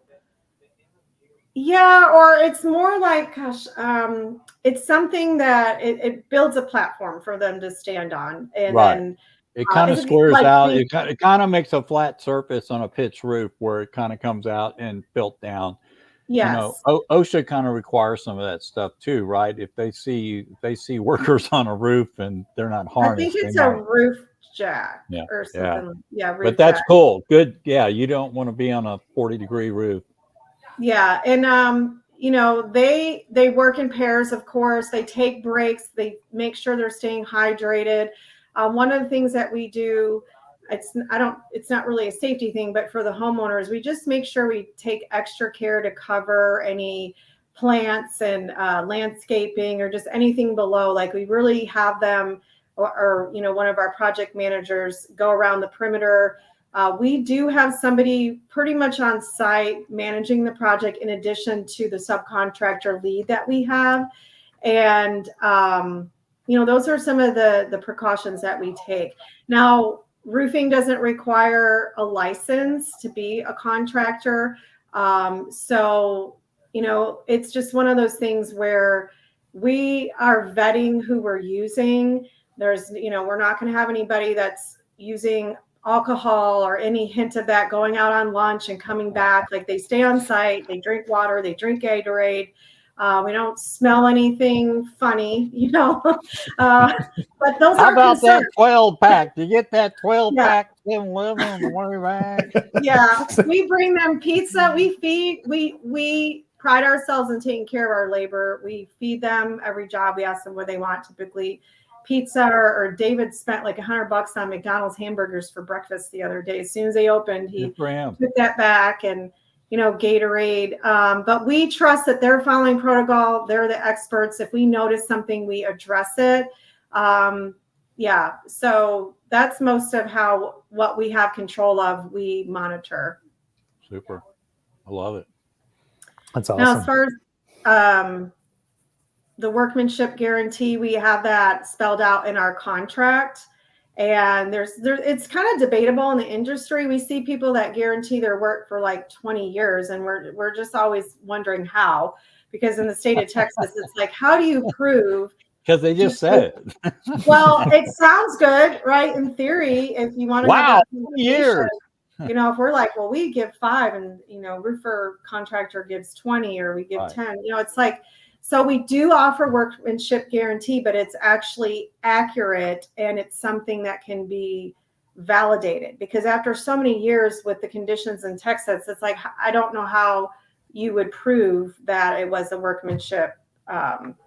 Yeah, or it's more like, it's something that it builds a platform for them to stand on, and then
it kind of squares out. It kind of makes a flat surface on a pitched roof where it kind of comes out and built down.
Yes.
OSHA kind of requires some of that stuff too, right? If they see workers on a roof and they're not harnessed,
I think it's a roof jack or something.
Yeah, but that's cool. Good. Yeah, you don't want to be on a 40-degree roof.
Yeah, and they work in pairs, of course. They take breaks. They make sure they're staying hydrated. One of the things that we do, it's not really a safety thing, but for the homeowners, we just make sure we take extra care to cover any plants and landscaping or just anything below. Like we really have them or one of our project managers go around the perimeter. We do have somebody pretty much on site managing the project in addition to the subcontractor lead that we have. And, those are some of the precautions that we take. Now, roofing doesn't require a license to be a contractor. So, it's just one of those things where we are vetting who we're using. There's, we're not going to have anybody that's using alcohol or any hint of that going out on lunch and coming back. Like they stay on site, they drink water, they drink Gatorade. We don't smell anything funny, but those
How
are
about
concerns.
that 12-pack? Do you get that 12-pack?
Yeah, we bring them pizza. We pride ourselves in taking care of our labor. We feed them every job. We ask them what they want, typically pizza, or David spent like $100 on McDonald's hamburgers for breakfast the other day. As soon as they opened, he took that back, and Gatorade. But we trust that they're following protocol. They're the experts. If we notice something, we address it. So that's most of what we have control of, we monitor.
Super. I love it.
That's awesome.
Now, as far as the workmanship guarantee, we have that spelled out in our contract. And it's kind of debatable in the industry. We see people that guarantee their work for like 20 years, and we're just always wondering how, because in the state of Texas, it's like, how do you prove?
Because they just said it.
Well, it sounds good, right? In theory, if you want to have
years.
If we're like, well, we give 5 and, roofer contractor gives 20 or we give 10, it's like, so we do offer workmanship guarantee, but it's actually accurate and it's something that can be validated, because after so many years with the conditions in Texas, it's like, I don't know how you would prove that it was a workmanship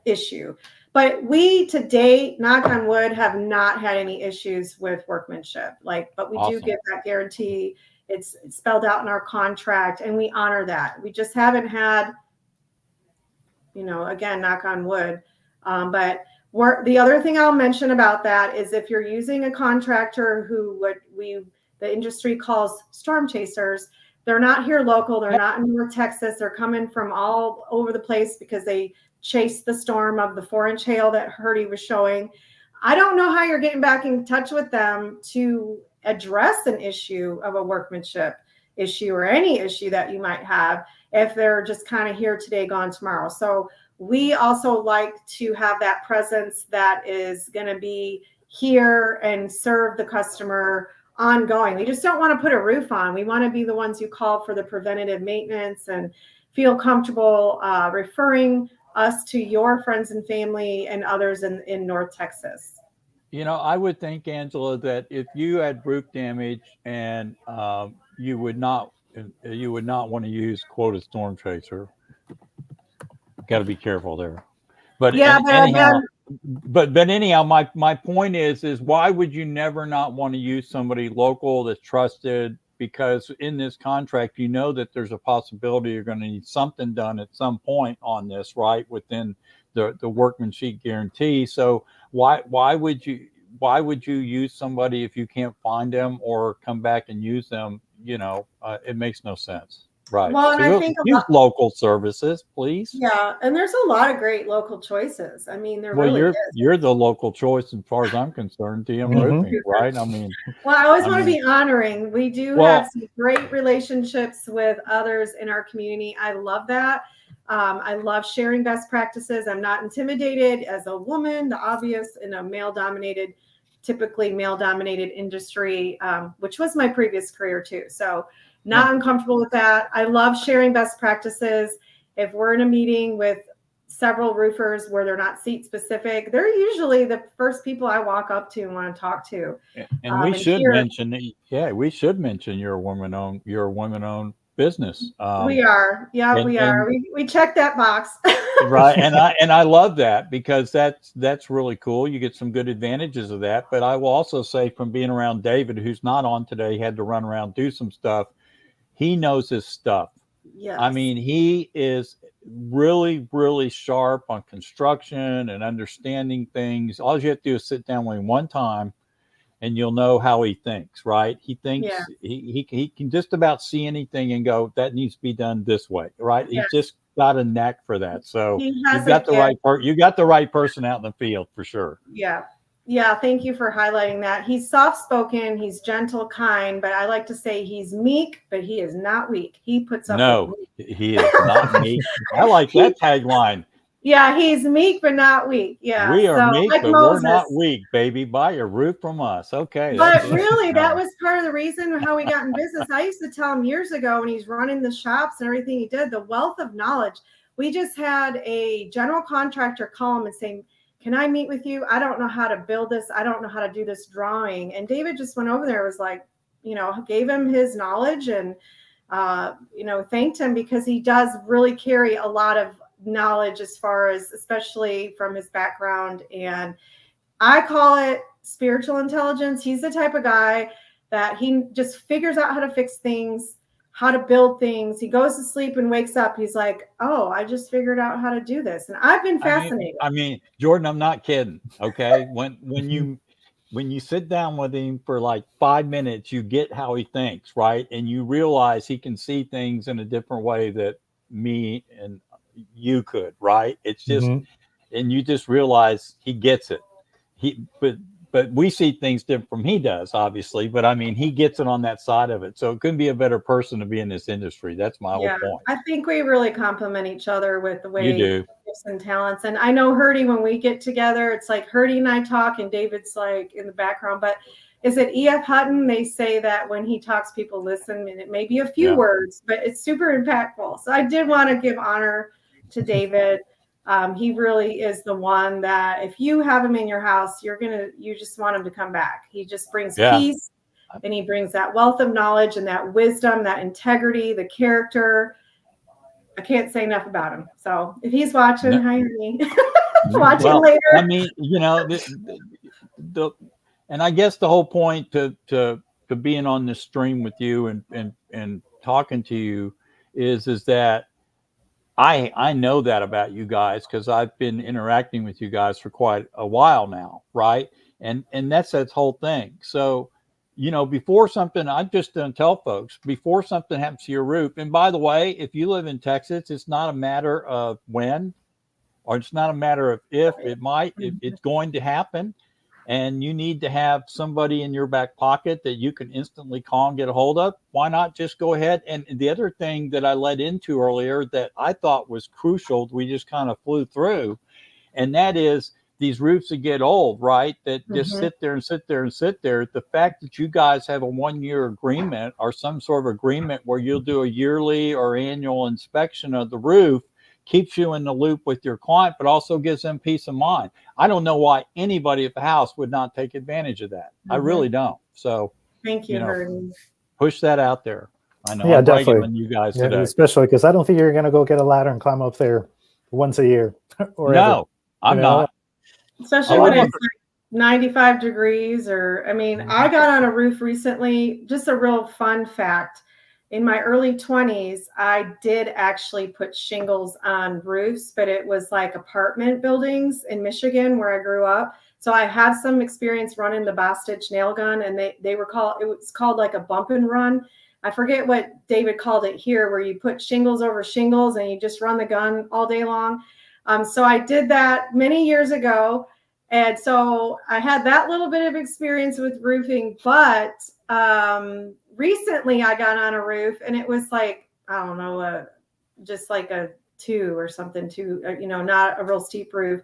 issue. But we, to date, knock on wood, have not had any issues with workmanship. But we do give that guarantee. It's spelled out in our contract, and we honor that. We just haven't had, again, knock on wood. But The other thing I'll mention about that is if you're using a contractor who the industry calls storm chasers, they're not here local. They're not in North Texas. They're coming from all over the place because they chased the storm of the 4-inch hail that Herdy was showing. I don't know how you're getting back in touch with them to address an issue of a workmanship issue or any issue that you might have if they're just kind of here today, gone tomorrow. So we also like to have that presence that is going to be here and serve the customer ongoing. We just don't want to put a roof on. We want to be the ones who call for the preventative maintenance and feel comfortable referring us to your friends and family and others in North Texas.
I would think, Angela, that if you had roof damage and you would not want to use quote a storm chaser. Got to be careful there. But anyhow, my point is why would you never not want to use somebody local that's trusted? Because in this contract, that there's a possibility you're going to need something done at some point on this, right, within the workmanship guarantee. So why would you use somebody if you can't find them or come back and use them? It makes no sense. Right.
Well, and
so
I think
use local services, please.
Yeah, and there's a lot of great local choices. I mean,
you're the local choice as far as I'm concerned. DM Roofing, right? I mean,
well, I always want to be honoring. We do have some great relationships with others in our community. I love that. I love sharing best practices. I'm not intimidated as a woman, the obvious in a typically male-dominated industry, which was my previous career too. So not uncomfortable with that. I love sharing best practices. If we're in a meeting with several roofers where they're not seat specific, they're usually the first people I walk up to and want to talk to.
And we should mention you're a woman-owned business.
We are. Yeah, we are. We check that box.
Right. And I love that because that's really cool. You get some good advantages of that. But I will also say, from being around David, who's not on today, had to run around, do some stuff. He knows his stuff.
Yes.
I mean, he is really, really sharp on construction and understanding things. All you have to do is sit down with him one time and you'll know how he thinks, right? He thinks he can just about see anything and go, that needs to be done this way, right? Yes. He's just got a knack for that. So you got the right person out in the field for sure.
Yeah. Yeah, thank you for highlighting that. He's soft-spoken, he's gentle, kind, but I like to say he's meek, but he is not weak. He puts up with me.
He is not meek. I like that tagline.
Yeah, he's meek, but not weak. Yeah.
We are meek, but Moses. We're not weak, baby. Buy a roof from us. Okay.
But really, that was part of the reason how we got in business. I used to tell him years ago when he's running the shops and everything he did, the wealth of knowledge. We just had a general contractor call him and say, can I meet with you? I don't know how to build this. I don't know how to do this drawing. And David just went over there, was like, gave him his knowledge and, thanked him because he does really carry a lot of knowledge as far as, especially from his background. And I call it spiritual intelligence. He's the type of guy that he just figures out how to fix things, how to build things. He goes to sleep and wakes up. He's like, oh, I just figured out how to do this. And I've been fascinated.
I mean, Jordan, I'm not kidding. Okay. When you sit down with him for like 5 minutes, you get how he thinks, right? And you realize he can see things in a different way that me and you could, right? It's just, and you just realize he gets it. But we see things different from he does, obviously. But I mean, he gets it on that side of it. So it couldn't be a better person to be in this industry. That's my whole point.
I think we really complement each other with the way
you do.
Gifts and talents. And I know Herdy, when we get together, it's like Herdy and I talk and David's like in the background. But is it E.F. Hutton? They say that when he talks, people listen, and it may be a few words, but it's super impactful. So I did want to give honor to David. He really is the one that if you have him in your house, you just want him to come back. He just brings peace, and he brings that wealth of knowledge and that wisdom, that integrity, the character. I can't say enough about him. So if he's watching, hire me. Watching later.
I mean, and I guess the whole point to being on this stream with you and talking to you is that I know that about you guys because I've been interacting with you guys for quite a while now, right? And that's that whole thing. So, before something, I'm just going to tell folks before something happens to your roof. And by the way, if you live in Texas, it's not a matter of when, or it's not a matter of if. It's going to happen. And you need to have somebody in your back pocket that you can instantly call and get a hold of. Why not just go ahead? And the other thing that I led into earlier that I thought was crucial, we just kind of flew through, and that is these roofs that get old, right? That just sit there and sit there and sit there. The fact that you guys have a 1-year agreement or some sort of agreement where you'll do a yearly or annual inspection of the roof keeps you in the loop with your client, but also gives them peace of mind. I don't know why anybody at the house would not take advantage of that. I really don't. So
thank you, Herdy.
Push that out there. I know.
Yeah,
I'm
definitely.
bragging on you guys today.
Especially because I don't think you're going to go get a ladder and climb up there once a year. Or
no,
ever,
I'm not.
Especially when it's like 95 degrees I got on a roof recently. Just a real fun fact. In my early 20s, I did actually put shingles on roofs, but it was like apartment buildings in Michigan where I grew up. So I had some experience running the Bostitch nail gun, and it was called like a bump and run. I forget what David called it here, where you put shingles over shingles and you just run the gun all day long. So I did that many years ago. And so I had that little bit of experience with roofing, but recently I got on a roof and it was like, I don't know, just like a 2 or something, not a real steep roof.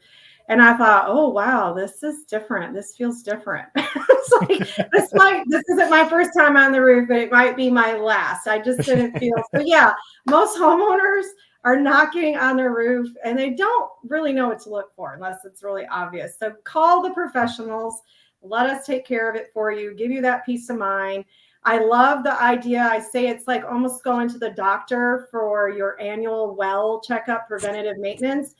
And I thought, oh, wow, this is different. This feels different. It's like, this isn't my first time on the roof, but it might be my last. I just didn't feel. So yeah, most homeowners are not getting on their roof and they don't really know what to look for unless it's really obvious. So call the professionals. Let us take care of it for you, give you that peace of mind. I love the idea. I say it's like almost going to the doctor for your annual well checkup, preventative maintenance.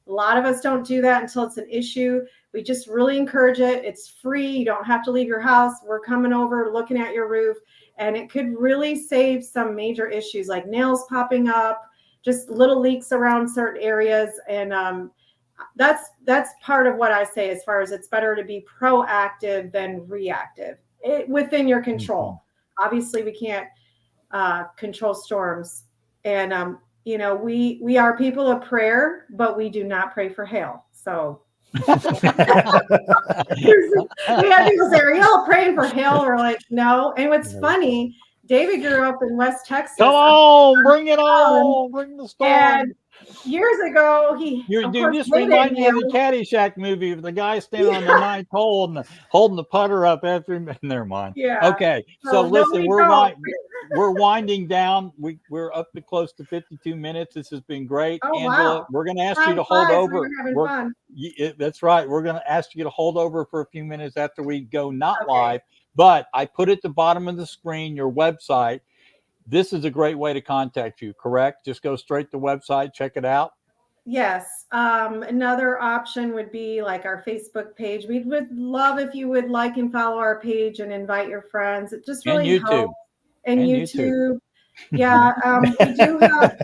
A lot of us don't do that until it's an issue. We just really encourage it. It's free. You don't have to leave your house. We're coming over, looking at your roof, and it could really save some major issues like nails popping up, just little leaks around certain areas. And that's part of what I say as far as it's better to be proactive than reactive within your control. Obviously, we can't control storms. And, we are people of prayer, but we do not pray for hail. So we have people say, are y'all praying for hail? We're like, no. And what's funny, David grew up in West Texas.
Come on, bring it on. Bring the storm.
And years ago,
you just remind me of the Caddyshack movie with the guy standing on the ninth hole and holding the putter up after him. Never mind.
Yeah.
Okay. So listen, we're winding down. We're up to close to 52 minutes. This has been great.
Oh,
Angela,
wow.
we're going to ask you to hold over.
We're having fun.
That's right. We're going to ask you to hold over for a few minutes after we go not live. But I put at the bottom of the screen your website. This is a great way to contact you, correct? Just go straight to the website, check it out.
Yes. Another option would be like our Facebook page. We would love if you would like and follow our page and invite your friends. It just really helps. And YouTube. Yeah. We do have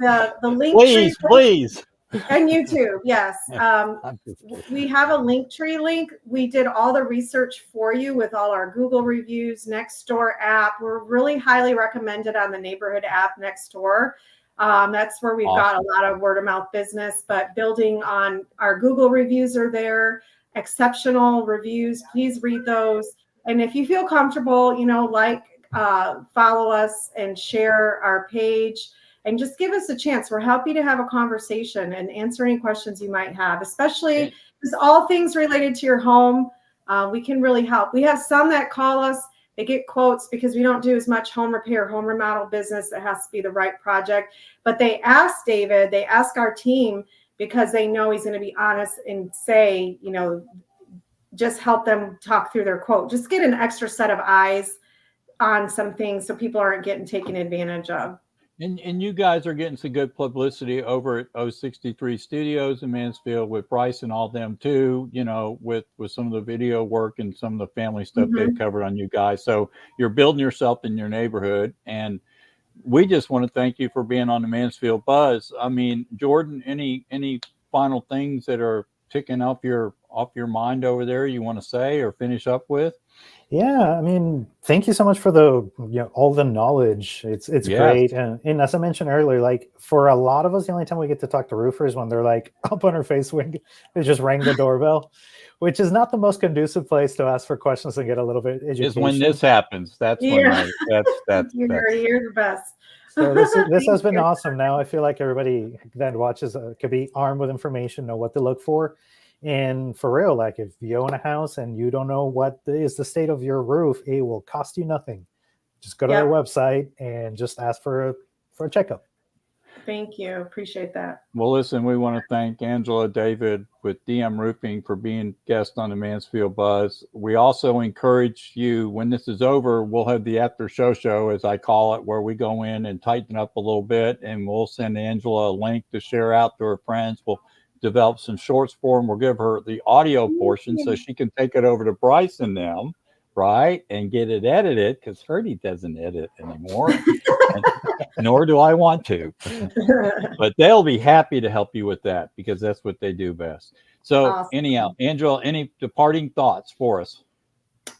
the link.
Please.
And YouTube, yes. We have a Linktree link. We did all the research for you with all our Google reviews, Nextdoor app. We're really highly recommended on the neighborhood app Nextdoor. That's where we've got a lot of word of mouth business, but building on our Google reviews are there, exceptional reviews. Please read those. And if you feel comfortable, follow us and share our page. And just give us a chance. We're happy to have a conversation and answer any questions you might have, especially because all things related to your home, we can really help. We have some that call us. They get quotes because we don't do as much home repair, home remodel business. It has to be the right project. But they ask David, they ask our team because they know he's going to be honest and say, just help them talk through their quote. Just get an extra set of eyes on some things so people aren't getting taken advantage of.
And you guys are getting some good publicity over at 063 Studios in Mansfield with Bryce and all them too, with some of the video work and some of the family stuff they've covered on you guys. So you're building yourself in your neighborhood. And we just want to thank you for being on the Mansfield Buzz. I mean, Jordan, any final things that are ticking off your mind over there you want to say or finish up with?
Yeah, I mean, thank you so much for the all the knowledge. It's
Yes.
great, and as I mentioned earlier, like for a lot of us, the only time we get to talk to roofers when they're like up on our face when they just rang the doorbell, which is not the most conducive place to ask for questions and get a little bit education.
Is when this happens. That's when that's
You're the best.
So this has been awesome. Now I feel like everybody that watches could be armed with information, know what to look for. And for real, like if you own a house and you don't know what is the state of your roof, it will cost you nothing. Just go to their website and just ask for a checkup.
Thank you. Appreciate that.
Well, listen, we want to thank Angela David with DM Roofing for being guest on the Mansfield Buzz. We also encourage you, when this is over, we'll have the after show, as I call it, where we go in and tighten up a little bit, and we'll send Angela a link to share out to her friends. We'll develop some shorts for them. We'll give her the audio portion so she can take it over to Bryce and them, right, and get it edited, because Herdy doesn't edit anymore. Nor do I want to, but they'll be happy to help you with that because that's what they do best. So awesome. Anyhow, Angela, any departing thoughts for us?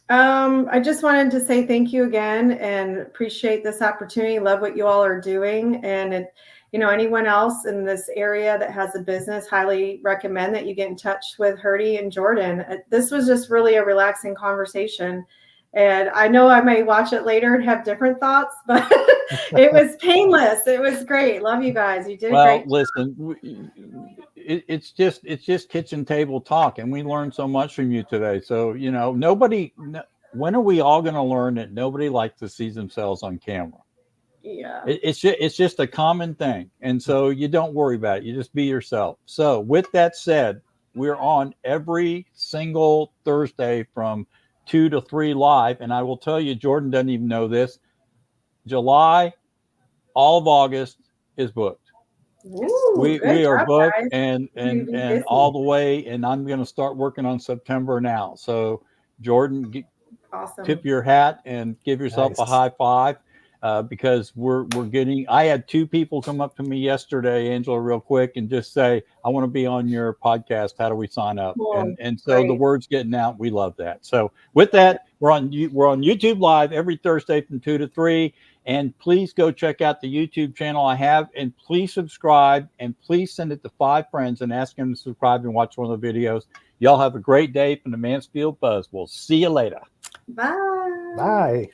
I just wanted to say thank you again and appreciate this opportunity. Love what you all are doing. And anyone else in this area that has a business, highly recommend that you get in touch with Herdy and Jordan. This was just really a relaxing conversation. And I know I may watch it later and have different thoughts, but it was painless. It was great. Love you guys. You did great.
Well, listen, it's just kitchen table talk, and we learned so much from you today. So, when are we all going to learn that nobody likes to see themselves on camera?
Yeah.
It's just a common thing. And so you don't worry about it. You just be yourself. So with that said, we're on every single Thursday from 2 to 3 live. And I will tell you, Jordan doesn't even know this. July, all of August is booked.
Ooh,
we are booked
guys.
and all the way. And I'm going to start working on September now. So Jordan,
awesome.
Tip your hat and give yourself a high five. Because we're getting, I had 2 people come up to me yesterday, Angela, real quick, and just say, I want to be on your podcast. How do we sign up?
Cool.
And so the word's getting out. We love that. So with that, we're on YouTube Live every Thursday from 2 to 3. And please go check out the YouTube channel I have, and please subscribe, and please send it to 5 friends and ask them to subscribe and watch one of the videos. Y'all have a great day from the Mansfield Buzz. We'll see you later.
Bye.
Bye.